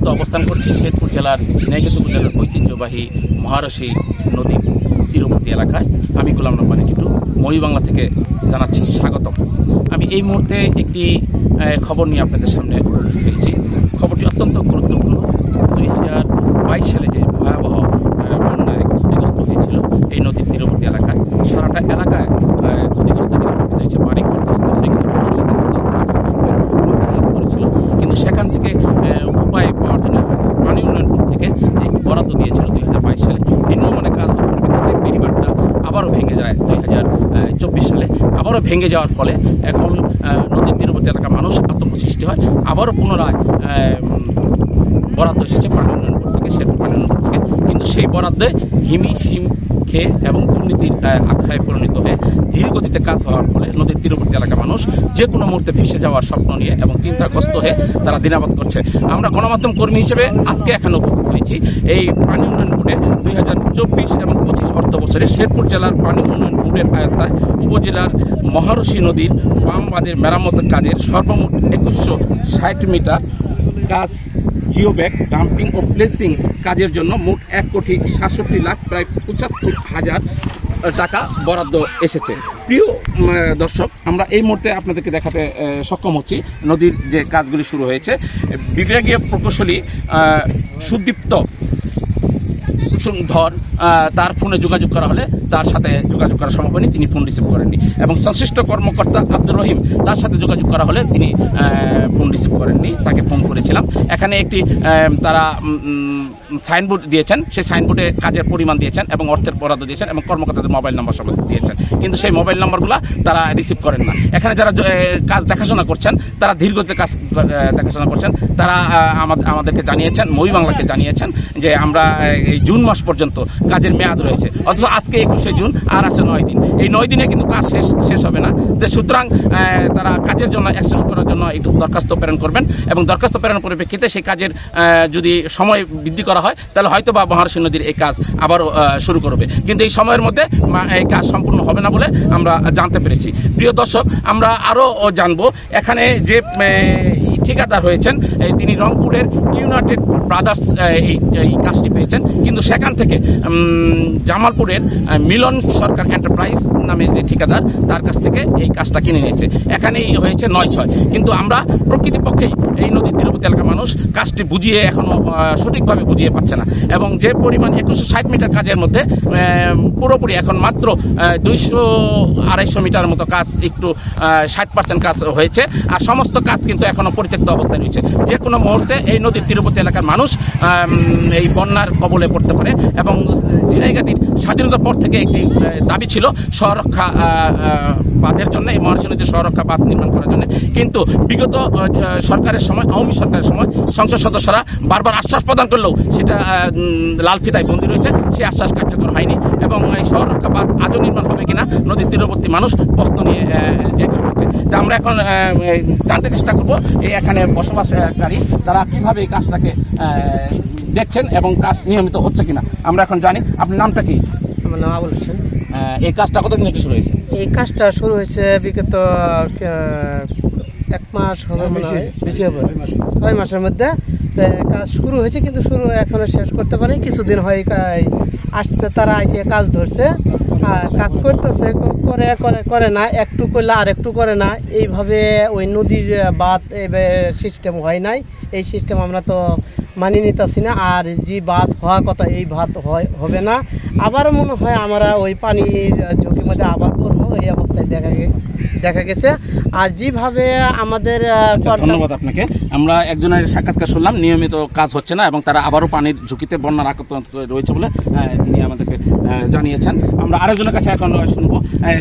মুহূর্তে অবস্থান করছি শেরপুর জেলার ঝিনাইদহ উপজেলার ঐতিহ্যবাহী মহারশী নদীর তীরবর্তী এলাকায়। আমি গোলাম রব্বানী টিটু মই বাংলা থেকে জানাচ্ছি স্বাগতম। আমি এই মুহূর্তে একটি খবর নিয়ে আপনাদের সামনে উপস্থিত হয়েছি। খবরটি অত্যন্ত গুরুত্বপূর্ণ। 2022 সালে যে ভয়াবহ বন্যায় ক্ষতিগ্রস্ত হয়েছিল এই নদীর তীরবর্তী এলাকায়, সারাটা এলাকায় ক্ষতিগ্রস্ত হয়েছে, বাড়ি ঘরগ্রস্ত হয়ে গেছে, করেছিল। কিন্তু সেখান থেকে উপায় পাওয়ার জন্য পানি উন্নয়ন বোর্ড থেকে একটি বরাদ্দ দিয়েছিল 2022 সালে। নিম্নমানের কাজ হওয়ার পরিপ্রেক্ষিতে বেড়িবাঁধটা আবারও ভেঙে যায় 2024 সালে। আবারও ভেঙে যাওয়ার ফলে এখন নদীর তীরবর্তী এলাকার মানুষ আতঙ্ক সৃষ্টি হয়। আবারও পুনরায় বরাদ্দ এসেছে পানি উন্নয়ন বোর্ড থেকে, শেরপুর পানি উন্নয়ন বোর্ড থেকে। কিন্তু সেই বরাদ্দে হিমশিম খেয়ে এবং দুর্নীতির আখ্যায় পরিণত হয়ে ধীর গতিতে কাজ হওয়ার ফলে নদীর তীরবর্তী এলাকার মানুষ যে কোনো মুহূর্তে ভেসে যাওয়ার স্বপ্ন নিয়ে এবং চিন্তাগ্রস্ত হয়ে তারা দিনাবাদ করছে। আমরা গণমাধ্যম কর্মী হিসেবে আজকে এখানে উপস্থিত হয়েছি এই পানি উন্নয়ন বোর্ডে 2024 এবং 25 অর্থ বছরে শেরপুর জেলার পানি উন্নয়ন বোর্ডের আয়ত্তায় উপজেলার মহারশী নদীর বাম বাঁধের মেরামত কাজের সর্বমোট 2160 মিটার কাজ, জিও ব্যাগ ডাম্পিং ও প্লেসিং কাজের জন্য মোট 1,67 লাখ প্রায় 75,000 টাকা বরাদ্দ এসেছে। প্রিয় দর্শক, আমরা এই মুহূর্তে আপনাদেরকে দেখাতে সক্ষম হচ্ছি নদীর যে কাজগুলি শুরু হয়েছে। বিভাগীয় প্রকৌশলী সুদীপ্ত ধর তার ফোনে যোগাযোগ করা হলে তার সাথে যোগাযোগ করা সম্ভব হয়নি, তিনি ফোন রিসিভ করেননি। এবং সংশ্লিষ্ট কর্মকর্তা আব্দুর রহিম, তার সাথে যোগাযোগ করা হলে তিনি ফোন রিসিভ করেননি। তাকে ফোন করেছিলাম। এখানে একটি তারা সাইনবোর্ড দিয়েছেন, সেই সাইনবোর্ডে কাজের পরিমাণ দিয়েছেন এবং অর্থের বরাদ্দ দিয়েছেন এবং কর্মকর্তাদের মোবাইল নম্বর সমেত দিয়েছেন, কিন্তু সেই মোবাইল নম্বরগুলো তারা রিসিভ করেন না। এখানে যারা কাজ দেখাশোনা করছেন তারা ধীরগতিতে কাজ দেখাশোনা করছেন। তারা আমাদেরকে জানিয়েছেন, মই বাংলাকে জানিয়েছেন যে আমরা এই জুন মাস পর্যন্ত কাজের মেয়াদ রয়েছে, অথচ আজকে 21শে জুন, আর আছে 9 দিন। এই 9 দিনে কিন্তু কাজ শেষ হবে না। সুতরাং তারা কাজের জন্য অ্যাক্সেস করার জন্য একটু দরখাস্ত প্রেরণ করবেন এবং দরখাস্ত প্রেরণ পরিপ্রেক্ষিতে সেই কাজের যদি সময় বৃদ্ধি করা হয় তাহলে হয়তো বা মহারশী নদীর এই কাজ আবারও শুরু করবে, কিন্তু এই সময়ের মধ্যে এই কাজ সম্পূর্ণ হবে না বলে আমরা জানতে পেরেছি। প্রিয় দর্শক, আমরা আরও জানবো এখানে যে ঠিকাদার হয়েছেন তিনি রংপুরের ইউনাইটেড ব্রাদার্স এই কাজটি পেয়েছেন, কিন্তু সেখান থেকে জামালপুরের মিলন সরকার এন্টারপ্রাইজ নামে যে ঠিকাদার তার কাছ থেকে এই কাজটা কিনে নিয়েছে। এখানেই হয়েছে 9/6, কিন্তু আমরা প্রকৃতপক্ষেই এই নদীর তীরবর্তী এলাকার মানুষ কাজটি বুঝিয়ে এখনও সঠিকভাবে বুঝিয়ে পাচ্ছে না। এবং যে পরিমাণ 2160 মিটার কাজের মধ্যে পুরোপুরি এখন মাত্র 200-250 মিটার মতো কাজ, একটু 60% কাজ হয়েছে, আর সমস্ত কাজ কিন্তু এখনও পরিত্যক্ত অবস্থায় রয়েছে। যে কোনো মুহূর্তে এই নদীর তীরবর্তী এলাকার মানুষ এই বন্যার কবলে পড়তে পারে। এবং ঝিনাইগাতীর স্বাধীনতার পর থেকে একটি দাবি ছিল স্বরক্ষা বাঁধের জন্য, এই মহারশী নদীর স্বরক্ষা বাঁধ নির্মাণ করার জন্য, কিন্তু বিগত সরকারের সময়, আওয়ামী সরকারের সময় সংসদ সদস্যরা বারবার আশ্বাস প্রদান করলেও সেটা লাল ফিতায় বন্দী রয়েছে, সেই আশ্বাস কার্যকর হয়নি। এবং এই স্বরক্ষা বাঁধ আজও নির্মাণ হবে কিনা নদীর তীরবর্তী মানুষ প্রশ্ন নিয়ে জেগে রয়েছে। তা আমরা এখন জানতে চেষ্টা করবো এই এখানে বসবাসকারী তারা কীভাবে এই কাজটাকে দেখছেন এবং কাজ নিয়মিত হচ্ছে কিনা আমরা এখন জানি। আপনার নামটা কি? আমার নাম আবুল হোসেন। এই কাজটা কতদিন থেকে শুরু হয়েছে? এই কাজটা শুরু হয়েছে বিগত 1 মাস হবে, মনে হয় বেশি হবে, 6 মাসের মধ্যে কাজ শুরু হয়েছে, কিন্তু শুরু এখনো শেষ করতে পারে। কিছুদিন হয় আসছে, তারা এসে কাজ ধরছে, কাজ করতেছে, করে না, একটু করলে আর একটু করে না, এইভাবে ওই নদীর বাঁধ সিস্টেম হয় নাই। এই সিস্টেম আমরা তো মানিয়ে নিতেছি না। আর যে বাঁধ হওয়ার কথা এই বাঁধ হবে না। আবারও মনে হয় আমরা ওই পানির ঝুঁকির মধ্যে আবার করবো, এই অবস্থায় দেখা গেছে। আর যেভাবে আমাদের ধন্যবাদ আপনাকে। আমরা একজনের সাক্ষাৎকার শুনলাম, নিয়মিত কাজ হচ্ছে না এবং তারা আবারও পানির ঝুঁকিতে, বন্যার আক্রান্ত রয়েছে বলে তিনি আমাদেরকে জানিয়েছেন। আমরা আরেকজনের কাছে এখন শুনবো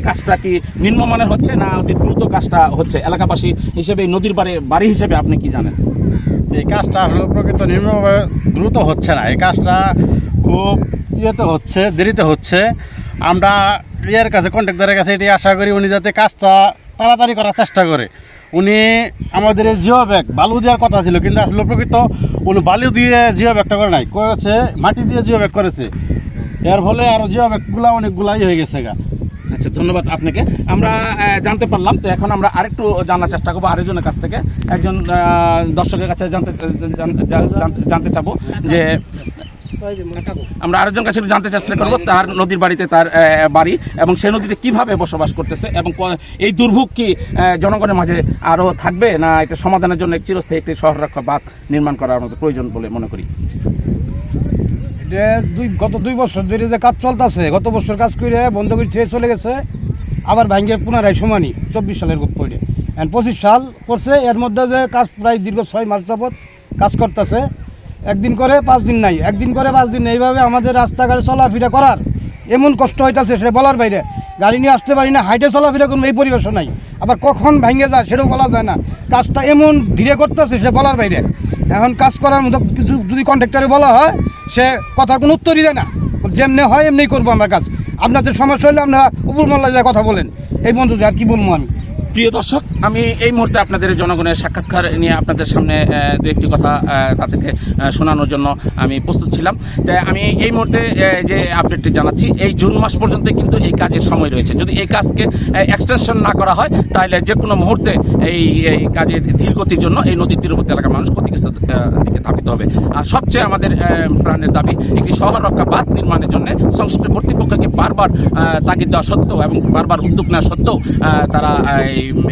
কাজটা কি নিম্নমানের হচ্ছে না অতি দ্রুত কাজটা হচ্ছে। এলাকাবাসী হিসেবে, নদীর বাড়ি হিসেবে আপনি কি জানেন? এই কাজটা আসলে প্রকৃত নিম্নভাবে দ্রুত হচ্ছে না। এই কাজটা খুব হচ্ছে, দেরিতে হচ্ছে। আমরা কাছে, কন্ট্রাক্টরের কাছে এটি আশা করি উনি যাতে কাজটা তাড়াতাড়ি করার চেষ্টা করে। উনি আমাদের এই জিও ব্যাগ বালু দেওয়ার কথা ছিল, কিন্তু আসলে প্রকৃত উনি বালু দিয়ে জিও ব্যাগটা করে নাই, করেছে মাটি দিয়ে জিও ব্যাগ করেছে। এর ফলে আর জিও ব্যাগগুলো অনেকগুলাই হয়ে গেছে গা। আচ্ছা, ধন্যবাদ আপনাকে। আমরা জানতে পারলাম, তো এখন আমরা আরেকটু জানার চেষ্টা করবো আরেকজনের কাছ থেকে, একজন দর্শকের কাছে জানতে চাবো যে আমরা আরেকজন কাছে জানতে চেষ্টা করবো তার নদীর বাড়িতে তার বাড়ি এবং সেই নদীতে কিভাবে বসবাস করতেছে এবং এই দুর্ভোগ কি জনগণের মাঝে আরও থাকবে, না এটা সমাধানের জন্য চিরস্থায়ী একটি শহর রক্ষা বাঁধ নির্মাণ করার মতো প্রয়োজন বলে মনে করি। এটা গত 2 বছর ধরে যে কাজ চলতেছে, গত বছর কাজ করে বন্ধ করে ছেড়ে চলে গেছে, আবার ভাঙ্গে পুনরায় সমানই 24 সালের পরে 25 সাল করছে। এর মধ্যে যে কাজ প্রায় দীর্ঘ 6 মাস যাবৎ কাজ করতেছে, একদিন করে 5 দিন নাই, একদিন করে 5 দিন, এইভাবে আমাদের রাস্তাঘাটে চলাফেরা করার এমন কষ্ট হইতেছে সেটা বলার বাইরে। গাড়ি নিয়ে আসতে পারি না, হাইটে চলাফেরা করবো এই পরিবেশও নাই, আবার কখন ভেঙে যায় সেটাও বলা যায় না। কাজটা এমন ধীরে করতেছে সেটা বলার বাইরে। এখন কাজ করার মতো কিছু যদি কন্ট্রাক্টরে বলা হয়, সে কথার কোনো উত্তরই দেয় না, যেমনি হয় এমনি করবো আমরা কাজ। আপনাদের সমস্যা হলে আপনারা উপর মোল্লায় যায় কথা বলেন, এই বন্ধু আর কি বলবো আমি। প্রিয় দর্শক, আমি এই মুহূর্তে আপনাদের জনগণের সাক্ষাৎকার নিয়ে আপনাদের সামনে দু একটি কথা তাদেরকে শোনানোর জন্য আমি প্রস্তুত ছিলাম। তাই আমি এই মুহূর্তে যে আপডেটটি জানাচ্ছি, এই জুন মাস পর্যন্ত কিন্তু এই কাজের সময় রয়েছে। যদি এই কাজকে এক্সটেনশন না করা হয়, তাহলে যে কোনো মুহূর্তে এই কাজের ধীরগতির জন্য এই নদীর তীরবর্তী এলাকার মানুষ ক্ষতিগ্রস্ত দিকে ধাবিত হবে। আর সবচেয়ে আমাদের প্রাণের দাবি, একটি শহর রক্ষা বাঁধ নির্মাণের জন্য সংশ্লিষ্ট কর্তৃপক্ষকে বারবার তাগিদ দেওয়া সত্ত্বেও এবং বারবার উদ্যোগ নেওয়া সত্ত্বেও তারা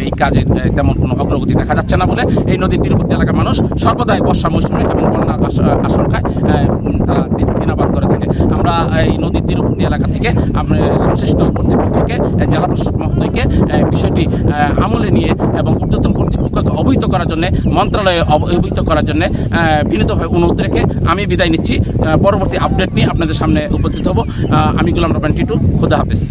এই কাজের তেমন কোনো অগ্রগতি দেখা যাচ্ছে না বলে এই নদীর তীরবর্তী এলাকার মানুষ সর্বদাই বর্ষা মৌসুমে এবং বন্যার আশঙ্কায় তারা দিনাবাদ করে থাকে। আমরা এই নদীর তীরবর্তী এলাকা থেকে আমরা সংশ্লিষ্ট কর্তৃপক্ষকে, জেলা প্রশাসক মহোদয়কে বিষয়টি আমলে নিয়ে এবং ঊর্ধ্বতন কর্তৃপক্ষকে অবহিত করার জন্য, মন্ত্রণালয়ে অবহিত করার জন্য বিনীতভাবে অনুরোধ রেখে আমি বিদায় নিচ্ছি। পরবর্তী আপডেট নিয়ে আপনাদের সামনে উপস্থিত হব। আমি গোলাম রব্বানী টিটু, খোদা হাফেজ।